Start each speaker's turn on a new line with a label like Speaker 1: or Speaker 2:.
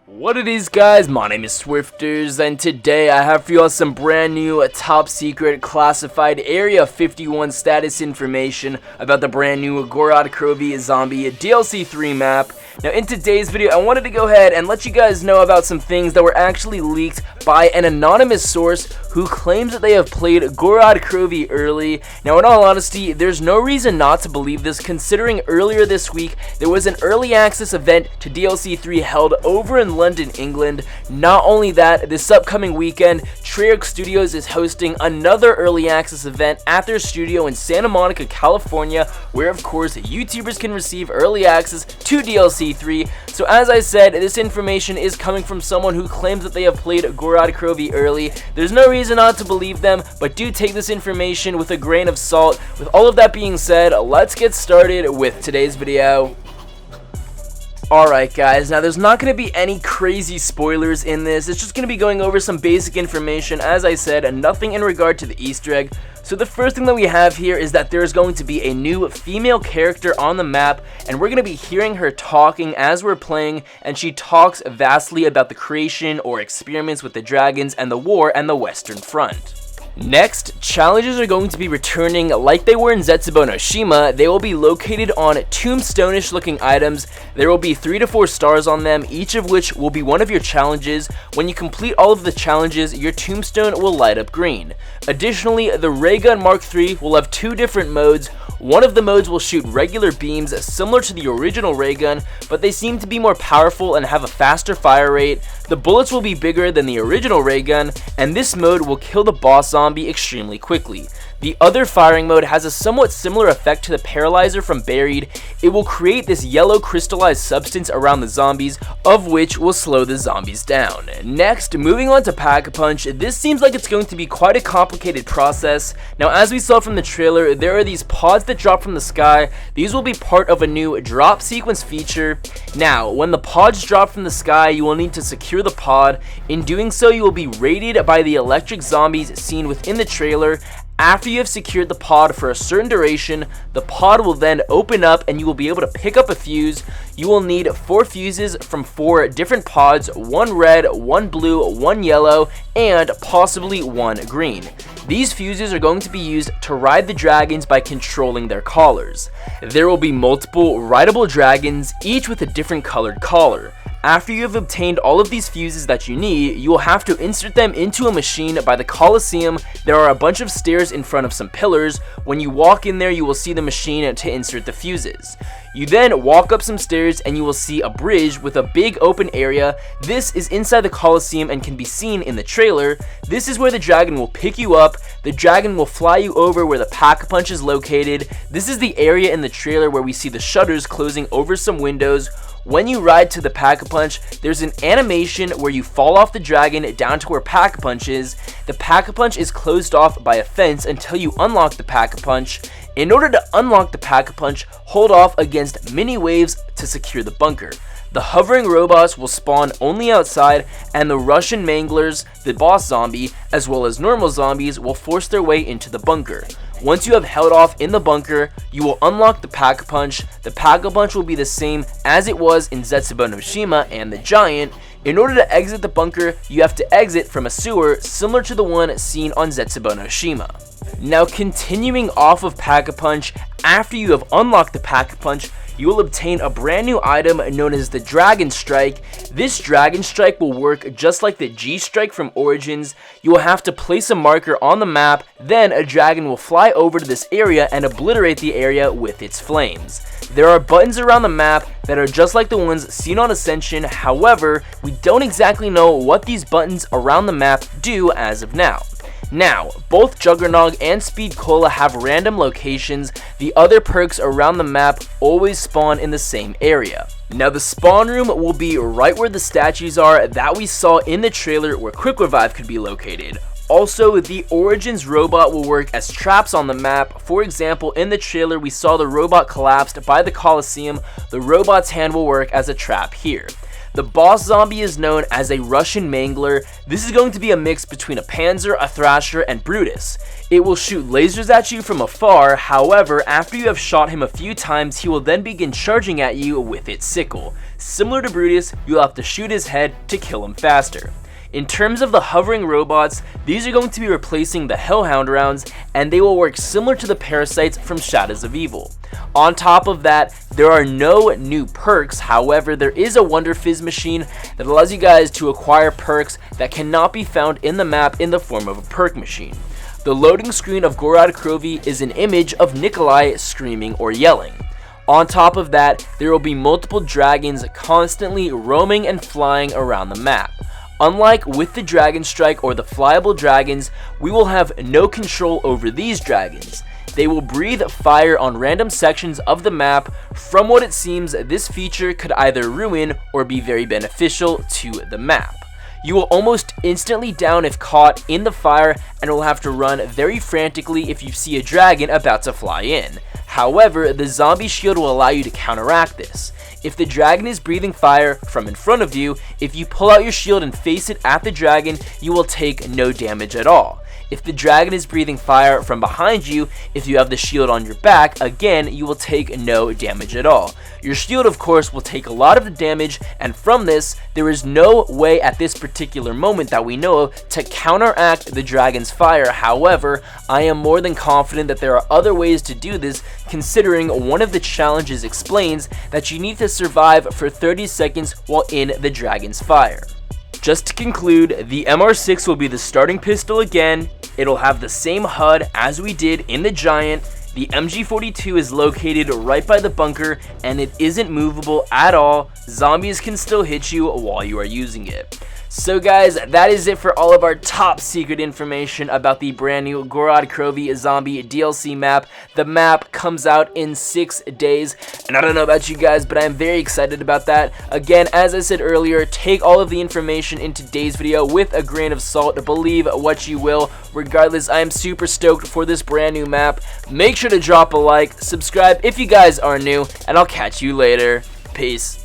Speaker 1: What it is, guys, my name is Swifterrs, and today I have for you all some brand new top secret classified Area 51 status information about the brand new Gorod Krovi zombie DLC 3 map. Now in today's video I wanted to go ahead and let you guys know about some things that were actually leaked by an anonymous source who claims that they have played Gorod Krovi early. Now in all honesty, there's no reason not to believe this, considering earlier this week there was an early access event to DLC 3 held over in London, England. Not only that, this upcoming weekend, Perk Studios is hosting another early access event at their studio in Santa Monica, California, where of course YouTubers can receive early access to DLC 3. So as I said, this information is coming from someone who claims that they have played Gorod Krovi early. There's no reason not to believe them, but do take this information with a grain of salt. With all of that being said, let's get started with today's video. Alright guys, now there's not going to be any crazy spoilers in this. It's just going to be going over some basic information, as I said, and nothing in regard to the Easter egg. So the first thing that we have here is that there's going to be a new female character on the map, and we're going to be hearing her talking as we're playing, and she talks vastly about the creation or experiments with the dragons and the war and the Western Front. Next, challenges are going to be returning like they were in Zetsubo no Shima. They will be located on tombstone-ish looking items. There will be 3 to 4 stars on them, each of which will be one of your challenges. When you complete all of the challenges, your tombstone will light up green. Additionally, the Ray Gun Mark III will have 2 different modes. One of the modes will shoot regular beams similar to the original ray gun, but they seem to be more powerful and have a faster fire rate. The bullets will be bigger than the original ray gun, and this mode will kill the boss zombie extremely quickly. The other firing mode has a somewhat similar effect to the paralyzer from Buried. It will create this yellow crystallized substance around the zombies, of which will slow the zombies down. Next, moving on to Pack-a-Punch, this seems like it's going to be quite a complicated process. Now as we saw from the trailer, there are these pods that drop from the sky. These will be part of a new drop sequence feature. Now, when the pods drop from the sky, you will need to secure the pod. In doing so, you will be raided by the electric zombies seen within the trailer. After you have secured the pod for a certain duration, the pod will then open up and you will be able to pick up a fuse. You will need 4 fuses from 4 different pods, 1 red, 1 blue, 1 yellow, and possibly 1 green. These fuses are going to be used to ride the dragons by controlling their collars. There will be multiple rideable dragons, each with a different colored collar. After you have obtained all of these fuses that you need, you will have to insert them into a machine by the Coliseum. There are a bunch of stairs in front of some pillars. When you walk in there, you will see the machine to insert the fuses. You then walk up some stairs and you will see a bridge with a big open area. This is inside the Coliseum and can be seen in the trailer. This is where the dragon will pick you up. The dragon will fly you over where the Pack-a-Punch is located. This is the area in the trailer where we see the shutters closing over some windows. When you ride to the Pack-a-Punch, there's an animation where you fall off the dragon down to where Pack-a-Punch is. The Pack-a-Punch is closed off by a fence until you unlock the Pack-a-Punch. In order to unlock the Pack-a-Punch, hold off against mini waves to secure the bunker. The hovering robots will spawn only outside, and the Russian manglers, the boss zombie, as well as normal zombies will force their way into the bunker. Once you have held off in the bunker, you will unlock the Pack-a-Punch. The Pack-a-Punch will be the same as it was in Zetsubo no Shima and the Giant. In order to exit the bunker, you have to exit from a sewer similar to the one seen on Zetsubo no Shima. Now continuing off of Pack-a-Punch, after you have unlocked the Pack-a-Punch, you will obtain a brand new item known as the Dragon Strike. This Dragon Strike will work just like the G Strike from Origins. You will have to place a marker on the map, then a dragon will fly over to this area and obliterate the area with its flames. There are buttons around the map that are just like the ones seen on Ascension. However, we don't exactly know what these buttons around the map do as of now. Now, both Juggernog and Speed Cola have random locations. The other perks around the map always spawn in the same area. Now the spawn room will be right where the statues are that we saw in the trailer where Quick Revive could be located. Also, the Origins robot will work as traps on the map. For example, in the trailer we saw the robot collapsed by the Coliseum. The robot's hand will work as a trap here. The boss zombie is known as a Russian Mangler. This is going to be a mix between a Panzer, a Thrasher, and Brutus. It will shoot lasers at you from afar, however, after you have shot him a few times, he will then begin charging at you with its sickle. Similar to Brutus, you'll have to shoot his head to kill him faster. In terms of the hovering robots, these are going to be replacing the Hellhound rounds, and they will work similar to the parasites from Shadows of Evil. On top of that, there are no new perks, however, there is a Wonder Fizz machine that allows you guys to acquire perks that cannot be found in the map in the form of a perk machine. The loading screen of Gorod Krovi is an image of Nikolai screaming or yelling. On top of that, there will be multiple dragons constantly roaming and flying around the map. Unlike with the Dragon Strike or the flyable dragons, we will have no control over these dragons. They will breathe fire on random sections of the map. From what it seems, this feature could either ruin or be very beneficial to the map. You will almost instantly down if caught in the fire and will have to run very frantically if you see a dragon about to fly in. However, the zombie shield will allow you to counteract this. If the dragon is breathing fire from in front of you, if you pull out your shield and face it at the dragon, you will take no damage at all. If the dragon is breathing fire from behind you, if you have the shield on your back, again, you will take no damage at all. Your shield, of course, will take a lot of the damage, and from this, there is no way at this particular moment that we know of to counteract the dragon's fire. However, I am more than confident that there are other ways to do this, considering one of the challenges explains that you need to survive for 30 seconds while in the dragon's fire. Just to conclude, the MR6 will be the starting pistol again. It'll have the same HUD as we did in the Giant. The MG42 is located right by the bunker and it isn't movable at all. Zombies can still hit you while you are using it. So guys, that is it for all of our top secret information about the brand new Gorod Krovi zombie DLC map. The map comes out in 6 days, and I don't know about you guys, but I'm very excited about that. Again, as I said earlier, take all of the information in today's video with a grain of salt. Believe what you will. Regardless, I am super stoked for this brand new map. Make sure to drop a like, subscribe if you guys are new, and I'll catch you later. Peace.